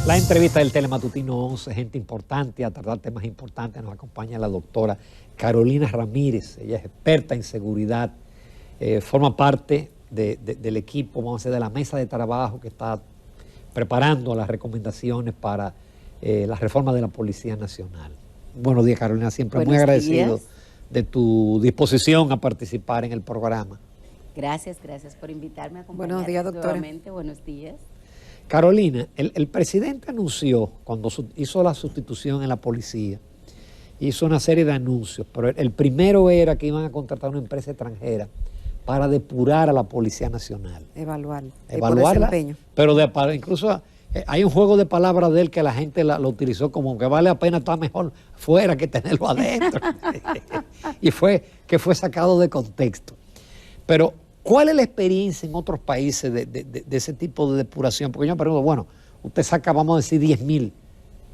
La entrevista del Telematutino 11, gente importante, a tratar temas importantes. Nos acompaña la doctora Carolina Ramírez. Ella es experta en seguridad, forma parte del equipo, vamos a decir, de la mesa de trabajo que está preparando las recomendaciones para la reforma de la Policía Nacional. Buenos días, Carolina, siempre muy agradecido de tu disposición a participar en el programa. Gracias por invitarme a acompañar. Buenos días, doctora. Nuevamente, buenos días. Carolina, el presidente anunció, cuando hizo la sustitución en la policía, hizo una serie de anuncios, pero el primero era que iban a contratar una empresa extranjera para depurar a la Policía Nacional. Evaluarla, pero incluso hay un juego de palabras de él que la gente lo utilizó como que vale la pena estar mejor fuera que tenerlo adentro. Y fue sacado de contexto. Pero ¿cuál es la experiencia en otros países de ese tipo de depuración? Porque yo me pregunto, bueno, usted saca, vamos a decir, 10,000.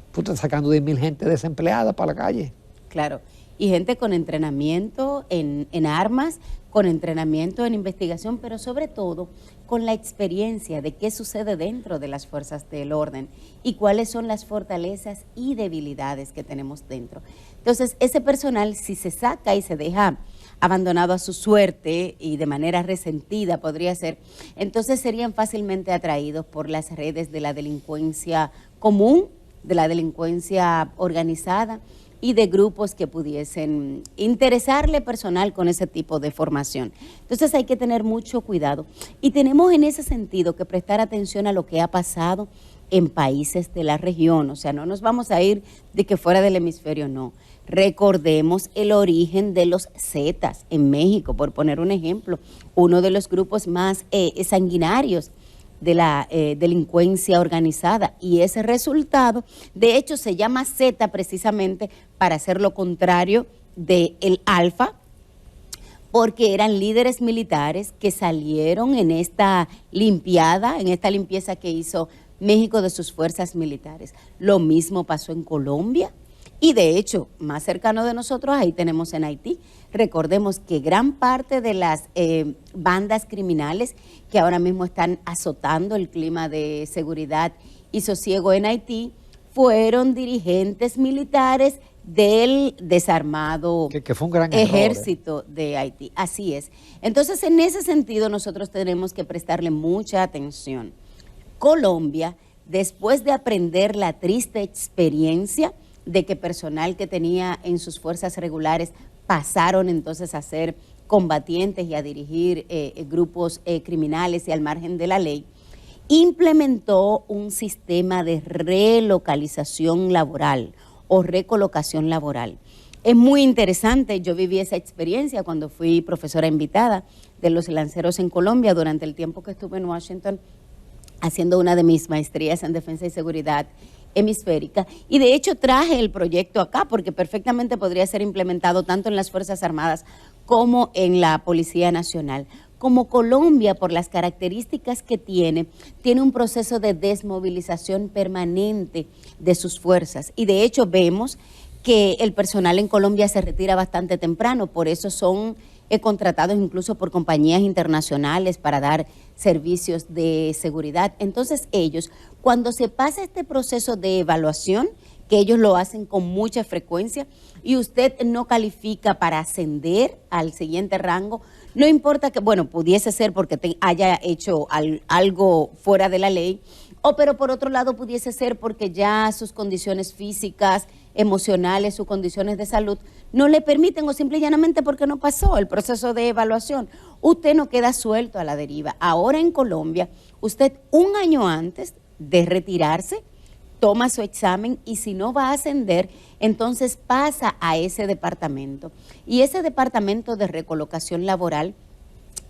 Usted está sacando 10,000 gente desempleada para la calle. Claro, y gente con entrenamiento en armas, con entrenamiento en investigación, pero sobre todo con la experiencia de qué sucede dentro de las fuerzas del orden y cuáles son las fortalezas y debilidades que tenemos dentro. Entonces, ese personal, si se saca y se deja abandonado a su suerte y de manera resentida podría ser, entonces serían fácilmente atraídos por las redes de la delincuencia común, de la delincuencia organizada y de grupos que pudiesen interesarle personal con ese tipo de formación. Entonces hay que tener mucho cuidado y tenemos en ese sentido que prestar atención a lo que ha pasado en países de la región, o sea, no nos vamos a ir de que fuera del hemisferio, no. Recordemos el origen de los Zetas en México, por poner un ejemplo, uno de los grupos más sanguinarios de la delincuencia organizada, y ese resultado, de hecho, se llama Zeta precisamente para hacer lo contrario del Alfa, porque eran líderes militares que salieron en esta limpieza que hizo México de sus fuerzas militares. Lo mismo pasó en Colombia. Y de hecho, más cercano de nosotros, ahí tenemos en Haití. Recordemos que gran parte de las bandas criminales que ahora mismo están azotando el clima de seguridad y sosiego en Haití fueron dirigentes militares del desarmado que fue un gran ejército de Haití. Así es. Entonces, en ese sentido, nosotros tenemos que prestarle mucha atención. Colombia, después de aprender la triste experiencia de que personal que tenía en sus fuerzas regulares pasaron entonces a ser combatientes y a dirigir grupos criminales y al margen de la ley, implementó un sistema de relocalización laboral o recolocación laboral. Es muy interesante, yo viví esa experiencia cuando fui profesora invitada de los lanceros en Colombia durante el tiempo que estuve en Washington haciendo una de mis maestrías en defensa y seguridad hemisférica, y de hecho traje el proyecto acá porque perfectamente podría ser implementado tanto en las Fuerzas Armadas como en la Policía Nacional. Como Colombia, por las características que tiene un proceso de desmovilización permanente de sus fuerzas, y de hecho vemos que el personal en Colombia se retira bastante temprano, por eso son contratados incluso por compañías internacionales para dar servicios de seguridad. Entonces ellos, cuando se pasa este proceso de evaluación, que ellos lo hacen con mucha frecuencia, y usted no califica para ascender al siguiente rango, no importa que, bueno, pudiese ser porque haya hecho algo fuera de la ley, pero por otro lado pudiese ser porque ya sus condiciones físicas, emocionales, sus condiciones de salud no le permiten, o simple y llanamente porque no pasó el proceso de evaluación. Usted no queda suelto a la deriva. Ahora en Colombia, usted un año antes de retirarse toma su examen, y si no va a ascender, entonces pasa a ese departamento. Y ese departamento de recolocación laboral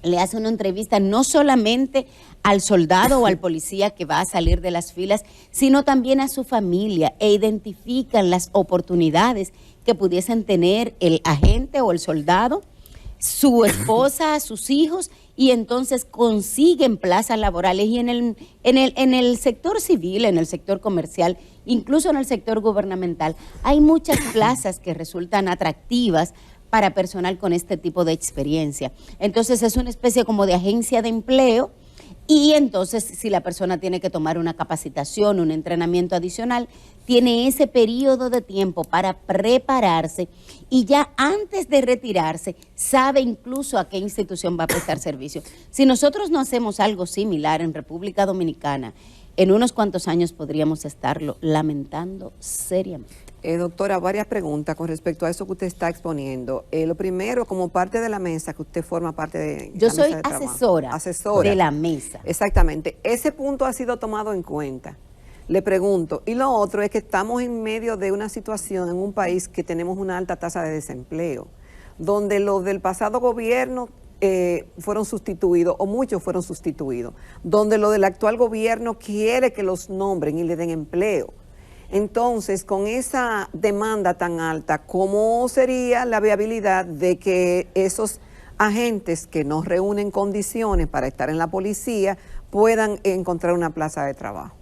le hace una entrevista no solamente al soldado o al policía que va a salir de las filas, sino también a su familia, e identifican las oportunidades que pudiesen tener el agente o el soldado, su esposa, sus hijos, y entonces consiguen plazas laborales. Y en el sector civil, en el sector comercial, incluso en el sector gubernamental, hay muchas plazas que resultan atractivas para personal con este tipo de experiencia. Entonces es una especie como de agencia de empleo Y entonces, si la persona tiene que tomar una capacitación, un entrenamiento adicional, tiene ese periodo de tiempo para prepararse y ya antes de retirarse sabe incluso a qué institución va a prestar servicio. Si nosotros no hacemos algo similar en República Dominicana, en unos cuantos años podríamos estarlo lamentando seriamente. Doctora, varias preguntas con respecto a eso que usted está exponiendo. Lo primero, como parte de la mesa, que usted forma parte de Yo la soy mesa de trabajo. asesora de la mesa. Exactamente. Ese punto ha sido tomado en cuenta. Le pregunto. Y lo otro es que estamos en medio de una situación en un país que tenemos una alta tasa de desempleo, donde los del pasado gobierno fueron sustituidos, o muchos fueron sustituidos, donde lo del actual gobierno quiere que los nombren y le den empleo. Entonces, con esa demanda tan alta, ¿cómo sería la viabilidad de que esos agentes que no reúnen condiciones para estar en la policía puedan encontrar una plaza de trabajo?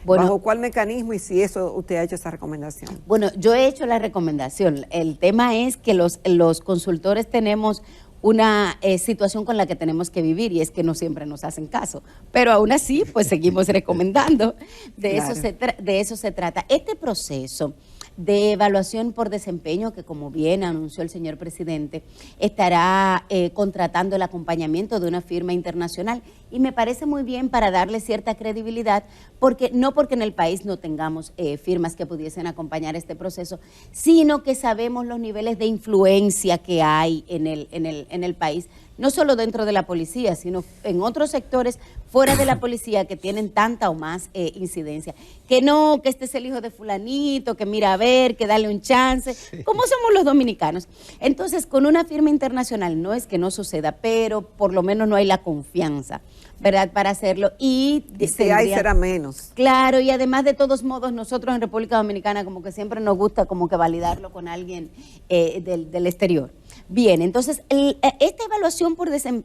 Bueno, ¿bajo cuál mecanismo y si eso usted ha hecho esa recomendación? Bueno, yo he hecho la recomendación. El tema es que los consultores tenemos una situación con la que tenemos que vivir y es que no siempre nos hacen caso, pero aún así pues seguimos recomendando, Claro. De eso se trata. Este proceso de evaluación por desempeño, que como bien anunció el señor presidente, estará contratando el acompañamiento de una firma internacional y me parece muy bien para darle cierta credibilidad, porque no porque en el país no tengamos firmas que pudiesen acompañar este proceso, sino que sabemos los niveles de influencia que hay en el país, no solo dentro de la policía, sino en otros sectores fuera de la policía que tienen tanta o más incidencia. Que no, que este es el hijo de fulanito, que mira a ver, que dale un chance, como somos los dominicanos. Entonces, con una firma internacional no es que no suceda, pero por lo menos no hay la confianza, ¿verdad?, para hacerlo. Y si hay, será menos. Claro, y además de todos modos, nosotros en República Dominicana como que siempre nos gusta como que validarlo con alguien del exterior. Bien, entonces, esta evaluación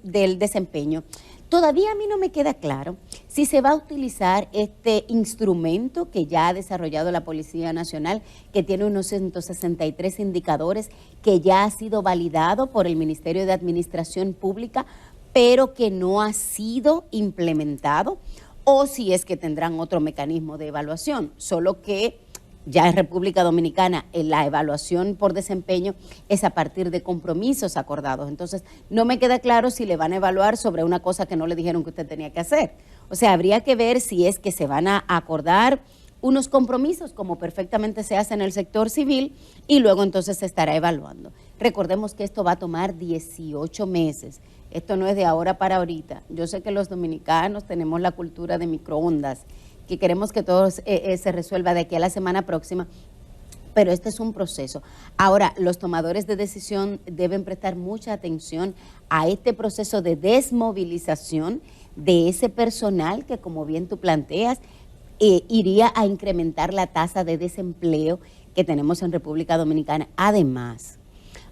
del desempeño, todavía a mí no me queda claro si se va a utilizar este instrumento que ya ha desarrollado la Policía Nacional, que tiene unos 163 indicadores, que ya ha sido validado por el Ministerio de Administración Pública, pero que no ha sido implementado, o si es que tendrán otro mecanismo de evaluación, solo que ya en República Dominicana la evaluación por desempeño es a partir de compromisos acordados. Entonces, no me queda claro si le van a evaluar sobre una cosa que no le dijeron que usted tenía que hacer. O sea, habría que ver si es que se van a acordar unos compromisos, como perfectamente se hace en el sector civil, y luego entonces se estará evaluando. Recordemos que esto va a tomar 18 meses. Esto no es de ahora para ahorita. Yo sé que los dominicanos tenemos la cultura de microondas, que queremos que todo se resuelva de aquí a la semana próxima, pero este es un proceso. Ahora, los tomadores de decisión deben prestar mucha atención a este proceso de desmovilización de ese personal que, como bien tú planteas, iría a incrementar la tasa de desempleo que tenemos en República Dominicana. Además,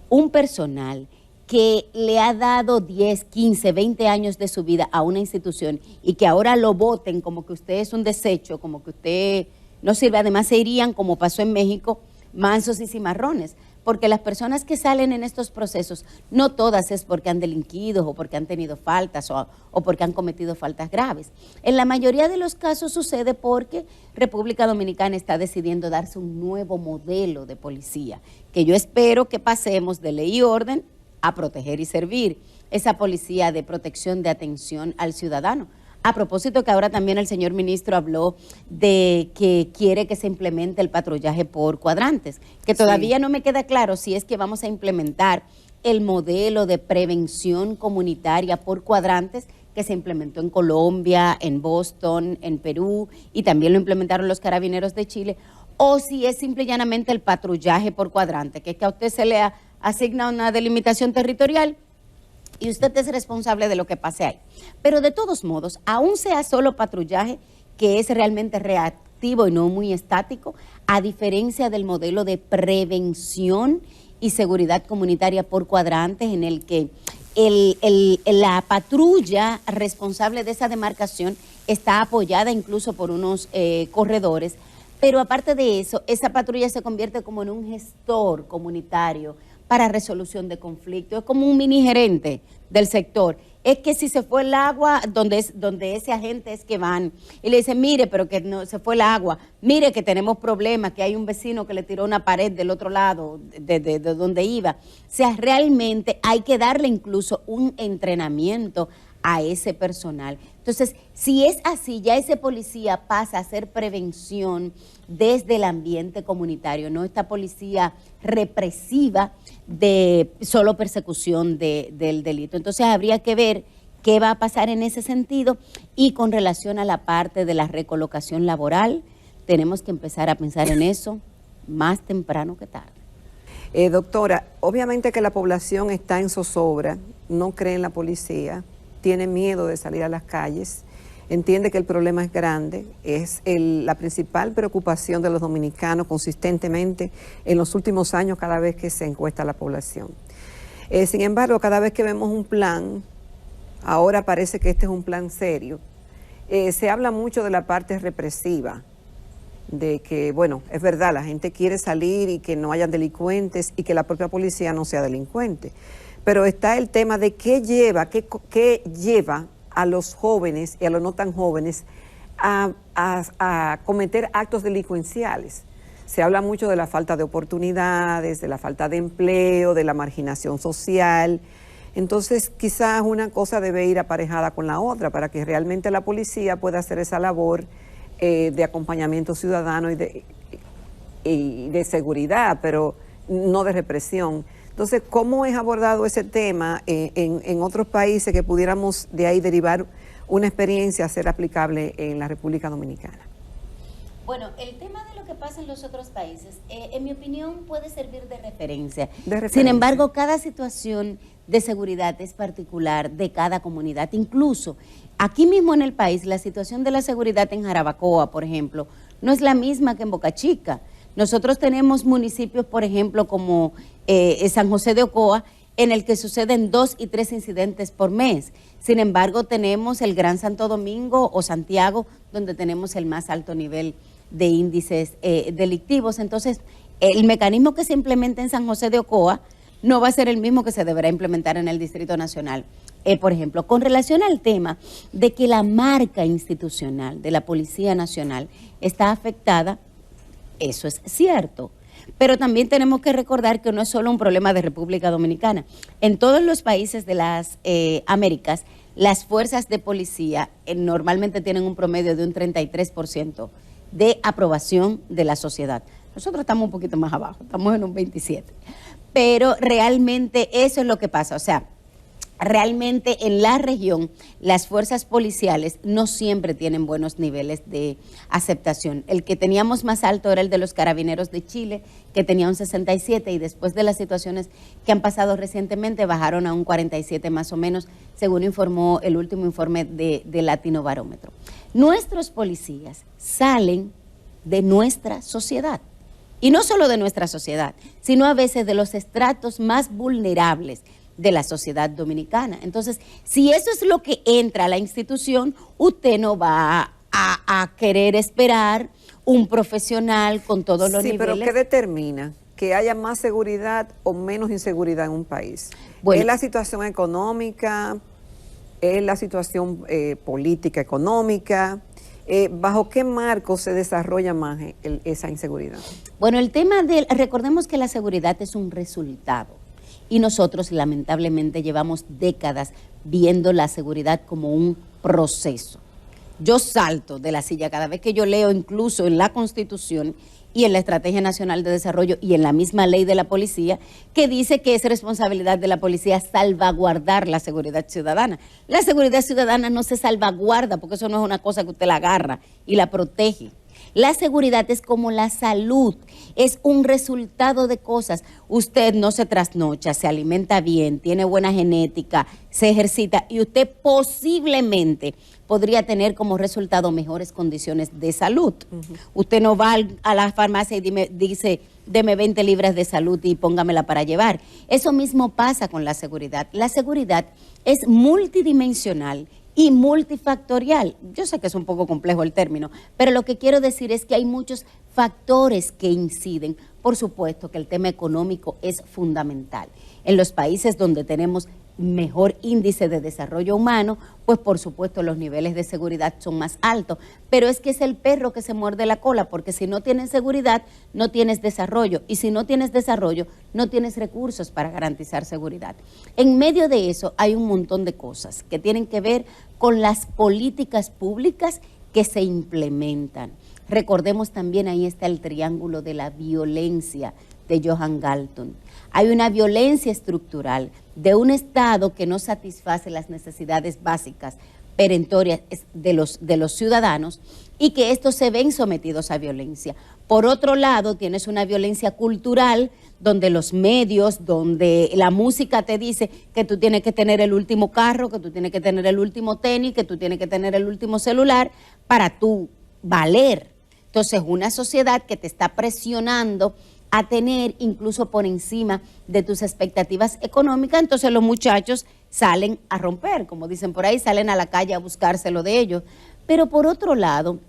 un personal que le ha dado 10, 15, 20 años de su vida a una institución y que ahora lo voten como que usted es un desecho, como que usted no sirve, además se irían, como pasó en México, mansos y cimarrones, porque las personas que salen en estos procesos, no todas es porque han delinquido o porque han tenido faltas o porque han cometido faltas graves. En la mayoría de los casos sucede porque República Dominicana está decidiendo darse un nuevo modelo de policía, que yo espero que pasemos de ley y orden a proteger y servir, esa policía de protección, de atención al ciudadano. A propósito que ahora también el señor ministro habló de que quiere que se implemente el patrullaje por cuadrantes, que todavía no me queda claro si es que vamos a implementar el modelo de prevención comunitaria por cuadrantes que se implementó en Colombia, en Boston, en Perú, y también lo implementaron los carabineros de Chile, o si es simple y llanamente el patrullaje por cuadrante, que es que a usted se le asigna una delimitación territorial y usted es responsable de lo que pase ahí. Pero de todos modos, aún sea solo patrullaje, que es realmente reactivo y no muy estático, a diferencia del modelo de prevención y seguridad comunitaria por cuadrantes, en el que la patrulla responsable de esa demarcación está apoyada incluso por unos corredores, pero aparte de eso, esa patrulla se convierte como en un gestor comunitario para resolución de conflictos, es como un mini gerente del sector es que si se fue el agua, donde ese agente es que van, y le dicen, mire, pero que no se fue el agua, mire que tenemos problemas, que hay un vecino que le tiró una pared del otro lado, de donde iba. O sea, realmente hay que darle incluso un entrenamiento a ese personal. Entonces, si es así, ya ese policía pasa a hacer prevención desde el ambiente comunitario, no esta policía represiva de solo persecución del delito. Entonces, habría que ver qué va a pasar en ese sentido y con relación a la parte de la recolocación laboral, tenemos que empezar a pensar en eso más temprano que tarde. Doctora, obviamente que la población está en zozobra, no cree en la policía, tiene miedo de salir a las calles, entiende que el problema es grande, es la principal preocupación de los dominicanos consistentemente en los últimos años cada vez que se encuesta a la población. Sin embargo, cada vez que vemos un plan, ahora parece que este es un plan serio, se habla mucho de la parte represiva, de que, bueno, es verdad, la gente quiere salir y que no hayan delincuentes y que la propia policía no sea delincuente. Pero está el tema de qué lleva a los jóvenes y a los no tan jóvenes a cometer actos delincuenciales. Se habla mucho de la falta de oportunidades, de la falta de empleo, de la marginación social. Entonces, quizás una cosa debe ir aparejada con la otra para que realmente la policía pueda hacer esa labor de acompañamiento ciudadano y de seguridad, pero no de represión. Entonces, ¿cómo es abordado ese tema en otros países que pudiéramos de ahí derivar una experiencia a ser aplicable en la República Dominicana? Bueno, el tema de lo que pasa en los otros países, en mi opinión, puede servir de referencia. Sin embargo, cada situación de seguridad es particular de cada comunidad. Incluso aquí mismo en el país, la situación de la seguridad en Jarabacoa, por ejemplo, no es la misma que en Boca Chica. Nosotros tenemos municipios, por ejemplo, como San José de Ocoa, en el que suceden 2 y 3 incidentes por mes. Sin embargo, tenemos el Gran Santo Domingo o Santiago, donde tenemos el más alto nivel de índices delictivos. Entonces, el mecanismo que se implementa en San José de Ocoa no va a ser el mismo que se deberá implementar en el Distrito Nacional. Por ejemplo, con relación al tema de que la marca institucional de la Policía Nacional está afectada, eso es cierto, pero también tenemos que recordar que no es solo un problema de República Dominicana. En todos los países de las Américas, las fuerzas de policía normalmente tienen un promedio de un 33% de aprobación de la sociedad. Nosotros estamos un poquito más abajo, estamos en un 27%. Pero realmente eso es lo que pasa, o sea, realmente en la región las fuerzas policiales no siempre tienen buenos niveles de aceptación. El que teníamos más alto era el de los Carabineros de Chile, que tenía un 67, y después de las situaciones que han pasado recientemente bajaron a un 47 más o menos, según informó el último informe de Latino Barómetro. Nuestros policías salen de nuestra sociedad. Y no solo de nuestra sociedad, sino a veces de los estratos más vulnerables de la sociedad dominicana. Entonces, si eso es lo que entra a la institución, usted no va a querer esperar un profesional con todos los niveles. Sí, pero ¿qué determina que haya más seguridad o menos inseguridad en un país? Bueno, ¿es la situación económica? ¿Es la situación política económica? ¿Bajo qué marco se desarrolla más esa inseguridad? Bueno, el tema recordemos que la seguridad es un resultado y nosotros lamentablemente llevamos décadas viendo la seguridad como un proceso. Yo salto de la silla cada vez que yo leo incluso en la Constitución y en la Estrategia Nacional de Desarrollo y en la misma ley de la policía, que dice que es responsabilidad de la policía salvaguardar la seguridad ciudadana. La seguridad ciudadana no se salvaguarda, porque eso no es una cosa que usted la agarra y la protege. La seguridad es como la salud, es un resultado de cosas. Usted no se trasnocha, se alimenta bien, tiene buena genética, se ejercita y usted posiblemente podría tener como resultado mejores condiciones de salud. Usted no va a la farmacia y dice, deme 20 libras de salud y póngamela para llevar. Eso mismo pasa con la seguridad. La seguridad es multidimensional y multifactorial. Yo sé que es un poco complejo el término, pero lo que quiero decir es que hay muchos factores que inciden. Por supuesto que el tema económico es fundamental. En los países donde tenemos mejor índice de desarrollo humano, pues por supuesto los niveles de seguridad son más altos. Pero es que es el perro que se muerde la cola, porque si no tienes seguridad, no tienes desarrollo. Y si no tienes desarrollo, no tienes recursos para garantizar seguridad. En medio de eso hay un montón de cosas que tienen que ver con las políticas públicas que se implementan. Recordemos también, ahí está el triángulo de la violencia de Johan Galton. Hay una violencia estructural de un Estado que no satisface las necesidades básicas perentorias de los ciudadanos y que estos se ven sometidos a violencia. Por otro lado, tienes una violencia cultural donde los medios, donde la música te dice que tú tienes que tener el último carro, que tú tienes que tener el último tenis, que tú tienes que tener el último celular para tú valer. Entonces, una sociedad que te está presionando a tener incluso por encima de tus expectativas económicas, entonces los muchachos salen a romper, como dicen por ahí, salen a la calle a buscárselo de ellos. Pero por otro lado,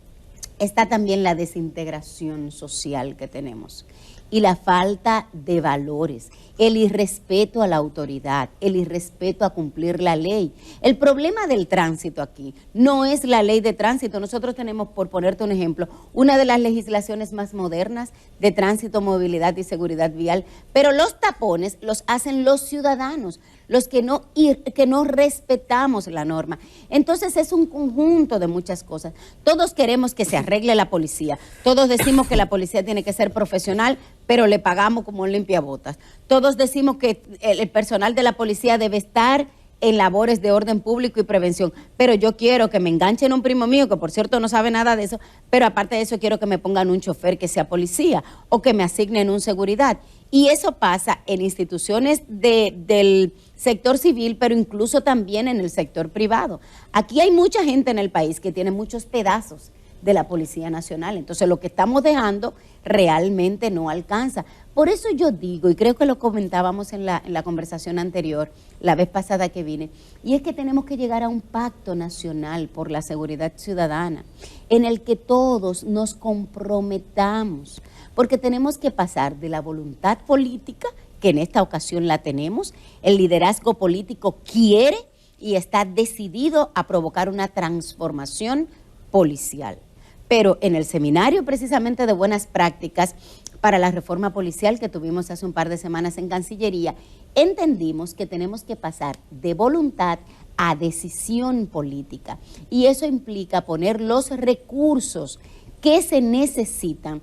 está también la desintegración social que tenemos y la falta de valores, el irrespeto a la autoridad, el irrespeto a cumplir la ley. El problema del tránsito aquí no es la ley de tránsito. Nosotros tenemos, por ponerte un ejemplo, una de las legislaciones más modernas de tránsito, movilidad y seguridad vial, pero los tapones los hacen los ciudadanos, los que no respetamos la norma. Entonces es un conjunto de muchas cosas. Todos queremos que se arregle la policía, todos decimos que la policía tiene que ser profesional, pero le pagamos como un limpiabotas. Todos decimos que el personal de la policía debe estar en labores de orden público y prevención, pero yo quiero que me enganchen un primo mío, que por cierto no sabe nada de eso, pero aparte de eso quiero que me pongan un chofer que sea policía o que me asignen un seguridad. Y eso pasa en instituciones del sector civil, pero incluso también en el sector privado. Aquí hay mucha gente en el país que tiene muchos pedazos de la Policía Nacional. Entonces lo que estamos dejando realmente no alcanza. Por eso yo digo, y creo que lo comentábamos en la conversación anterior, la vez pasada que vine, y es que tenemos que llegar a un pacto nacional por la seguridad ciudadana, en el que todos nos comprometamos, porque tenemos que pasar de la voluntad política, que en esta ocasión la tenemos, el liderazgo político quiere y está decidido a provocar una transformación policial. Pero en el seminario precisamente de buenas prácticas para la reforma policial que tuvimos hace un par de semanas en Cancillería, entendimos que tenemos que pasar de voluntad a decisión política. Y eso implica poner los recursos que se necesitan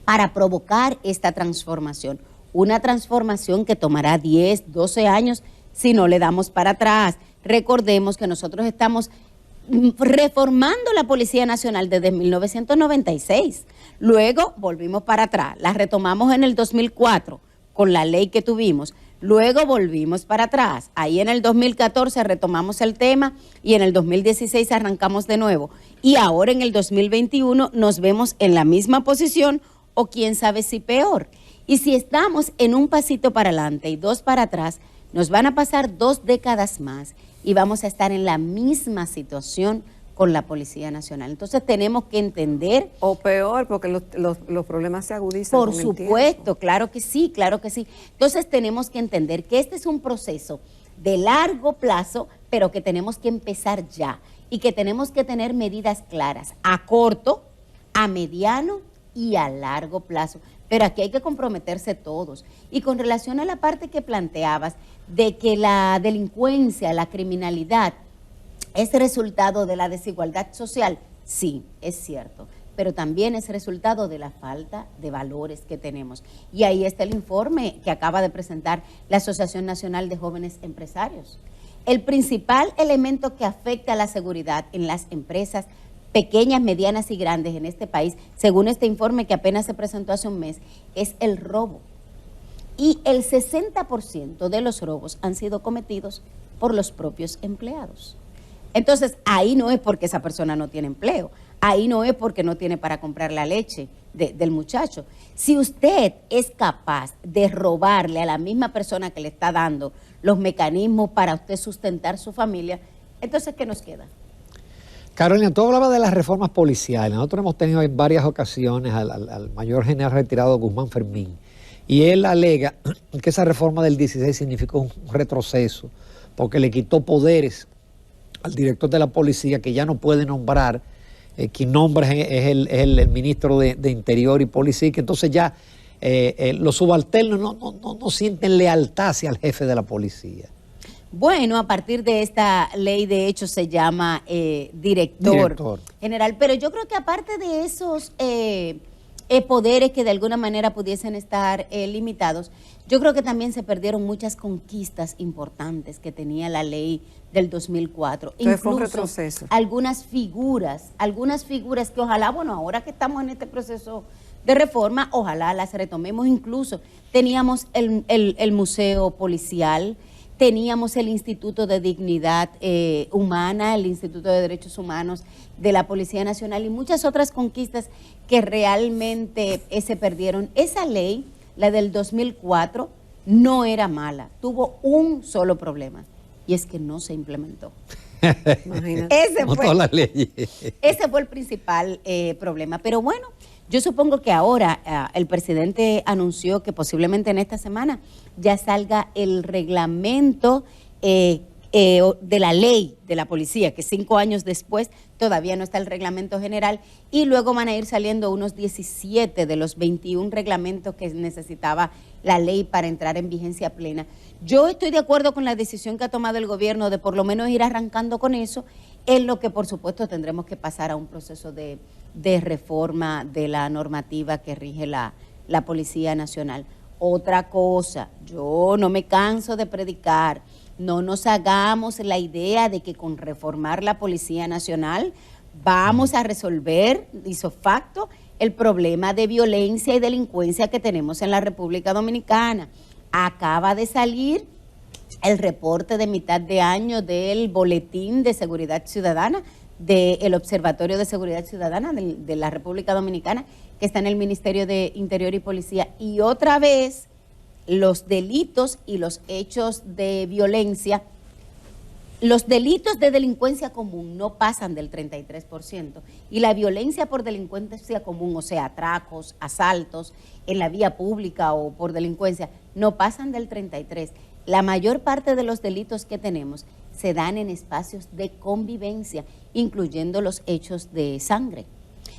para provocar esta transformación. Una transformación que tomará 10, 12 años si no le damos para atrás. Recordemos que nosotros estamos reformando la Policía Nacional desde 1996. Luego volvimos para atrás, la retomamos en el 2004 con la ley que tuvimos. Luego volvimos para atrás. Ahí en el 2014 retomamos el tema y en el 2016 arrancamos de nuevo. Y ahora en el 2021 nos vemos en la misma posición o quién sabe si peor. Y si estamos en un pasito para adelante y 2 para atrás, nos van a pasar 2 décadas más y vamos a estar en la misma situación con la Policía Nacional. Entonces tenemos que entender... O peor, porque los problemas se agudizan Por con el supuesto, tiempo. claro que sí, claro que sí. Entonces tenemos que entender que este es un proceso de largo plazo, pero que tenemos que empezar ya y que tenemos que tener medidas claras a corto, a mediano y a largo plazo. Pero aquí hay que comprometerse todos. Y con relación a la parte que planteabas de que la delincuencia, la criminalidad es resultado de la desigualdad social, sí, es cierto, pero también es resultado de la falta de valores que tenemos. Y ahí está el informe que acaba de presentar la Asociación Nacional de Jóvenes Empresarios. El principal elemento que afecta a la seguridad en las empresas pequeñas, medianas y grandes en este país, según este informe que apenas se presentó hace un mes, es el robo. Y el 60% de los robos han sido cometidos por los propios empleados. Entonces, ahí no es porque esa persona no tiene empleo, ahí no es porque no tiene para comprar la leche del muchacho. Si usted es capaz de robarle a la misma persona que le está dando los mecanismos para usted sustentar su familia, entonces, ¿qué nos queda? Carolina, tú hablabas de las reformas policiales. Nosotros hemos tenido en varias ocasiones al mayor general retirado Guzmán Fermín, y él alega que esa reforma del 16 significó un retroceso porque le quitó poderes al director de la policía, que ya no puede nombrar, quien nombra es el ministro de Interior y Policía, que entonces ya los subalternos no sienten lealtad hacia el jefe de la policía. Bueno, a partir de esta ley, de hecho, se llama director general, pero yo creo que aparte de esos poderes que de alguna manera pudiesen estar limitados, yo creo que también se perdieron muchas conquistas importantes que tenía la ley del 2004. Entonces fue un retroceso. Algunas figuras que ojalá, bueno, ahora que estamos en este proceso de reforma, ojalá las retomemos. Incluso teníamos el Museo Policial, teníamos el Instituto de Dignidad Humana, el Instituto de Derechos Humanos de la Policía Nacional y muchas otras conquistas que realmente se perdieron. Esa ley, la del 2004, no era mala, tuvo un solo problema, y es que no se implementó. Ese fue el principal problema. Pero bueno, yo supongo que ahora el presidente anunció que posiblemente en esta semana ya salga el reglamento de la ley de la policía, que 5 años después todavía no está el reglamento general, y luego van a ir saliendo unos 17 de los 21 reglamentos que necesitaba la ley para entrar en vigencia plena. Yo estoy de acuerdo con la decisión que ha tomado el gobierno de por lo menos ir arrancando con eso, en lo que por supuesto tendremos que pasar a un proceso de reforma de la normativa que rige la Policía Nacional. Otra cosa, yo no me canso de predicar, no nos hagamos la idea de que con reformar la Policía Nacional vamos a resolver, hizo facto, el problema de violencia y delincuencia que tenemos en la República Dominicana. Acaba de salir el reporte de mitad de año del Boletín de Seguridad Ciudadana, del Observatorio de Seguridad Ciudadana de la República Dominicana, que está en el Ministerio de Interior y Policía, y otra vez los delitos y los hechos de violencia, los delitos de delincuencia común no pasan del 33%, y la violencia por delincuencia común, o sea, atracos, asaltos en la vía pública o por delincuencia, no pasan del 33%. La mayor parte de los delitos que tenemos se dan en espacios de convivencia, incluyendo los hechos de sangre.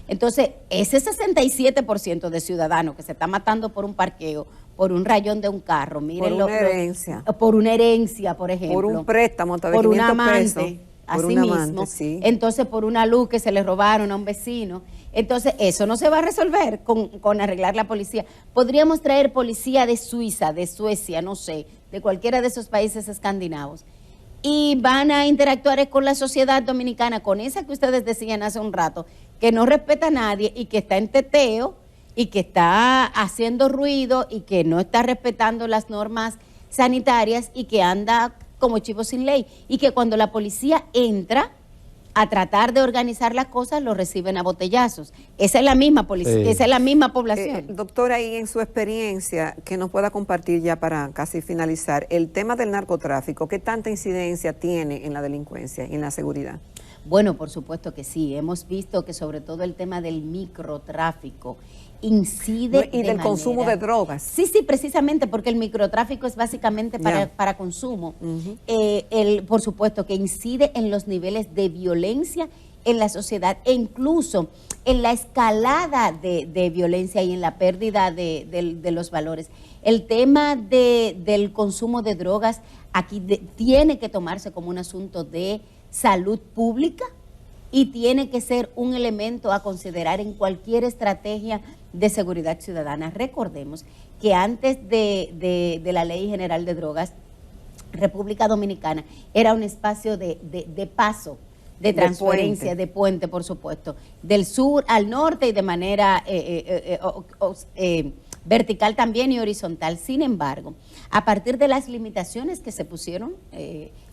Entonces, ese 67% de ciudadanos que se está matando por un parqueo, por un rayón de un carro, miren, por una herencia. Por una herencia, por ejemplo. Por un préstamo de por 500 un amante, pesos. así Por un mismo. amante, sí. Entonces, por una luz que se le robaron a un vecino. Entonces, eso no se va a resolver con arreglar la policía. Podríamos traer policía de Suiza, de Suecia, no sé, de cualquiera de esos países escandinavos. Y van a interactuar con la sociedad dominicana, con esa que ustedes decían hace un rato, que no respeta a nadie y que está en teteo y que está haciendo ruido y que no está respetando las normas sanitarias y que anda como chivo sin ley. Y que cuando la policía entra a tratar de organizar las cosas, lo reciben a botellazos. Esa es la misma policía, esa es la misma población. Doctora, y en su experiencia, que nos pueda compartir ya para casi finalizar, el tema del narcotráfico, ¿qué tanta incidencia tiene en la delincuencia y en la seguridad? Bueno, por supuesto que sí. Hemos visto que sobre todo el tema del microtráfico incide y del consumo de drogas. Sí, precisamente, porque el microtráfico es básicamente para consumo. Por supuesto que incide en los niveles de violencia en la sociedad e incluso en la escalada de violencia y en la pérdida de los valores. El tema del consumo de drogas aquí tiene que tomarse como un asunto de salud pública y tiene que ser un elemento a considerar en cualquier estrategia de seguridad ciudadana. Recordemos que antes de la Ley General de Drogas, República Dominicana era un espacio de paso, de transferencia, de puente, por supuesto, del sur al norte y de manera vertical también y horizontal. Sin embargo, a partir de las limitaciones que se pusieron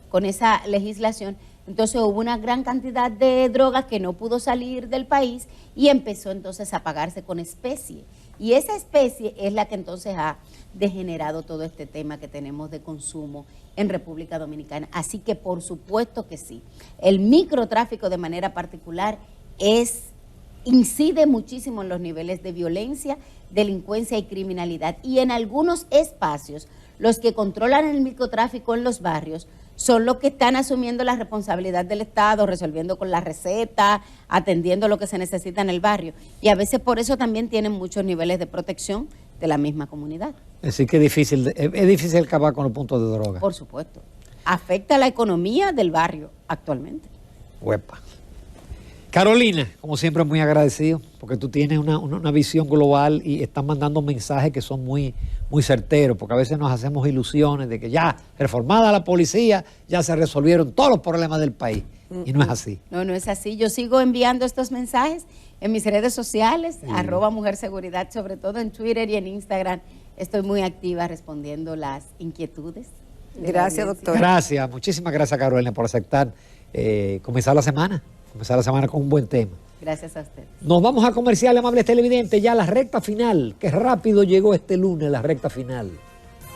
con esa legislación, entonces hubo una gran cantidad de drogas que no pudo salir del país y empezó entonces a pagarse con especie. Y esa especie es la que entonces ha degenerado todo este tema que tenemos de consumo en República Dominicana. Así que por supuesto que sí. El microtráfico de manera particular incide muchísimo en los niveles de violencia, delincuencia y criminalidad. Y en algunos espacios, los que controlan el microtráfico en los barrios son los que están asumiendo la responsabilidad del Estado, resolviendo con la receta, atendiendo lo que se necesita en el barrio. Y a veces por eso también tienen muchos niveles de protección de la misma comunidad. Así que es difícil acabar con los puntos de droga. Por supuesto. Afecta la economía del barrio actualmente. Huepa. Carolina, como siempre, muy agradecido porque tú tienes una visión global y estás mandando mensajes que son muy certeros, porque a veces nos hacemos ilusiones de que ya reformada la policía, ya se resolvieron todos los problemas del país. Y no es así. No, no es así. Yo sigo enviando estos mensajes en mis redes sociales, @mujerseguridad, sobre todo en Twitter y en Instagram. Estoy muy activa respondiendo las inquietudes. Gracias, doctora. Gracias, muchísimas gracias, Carolina, por aceptar comenzar la semana con un buen tema. Gracias a usted. Nos vamos a comercial, amables televidentes, ya la recta final, que rápido llegó este lunes la recta final.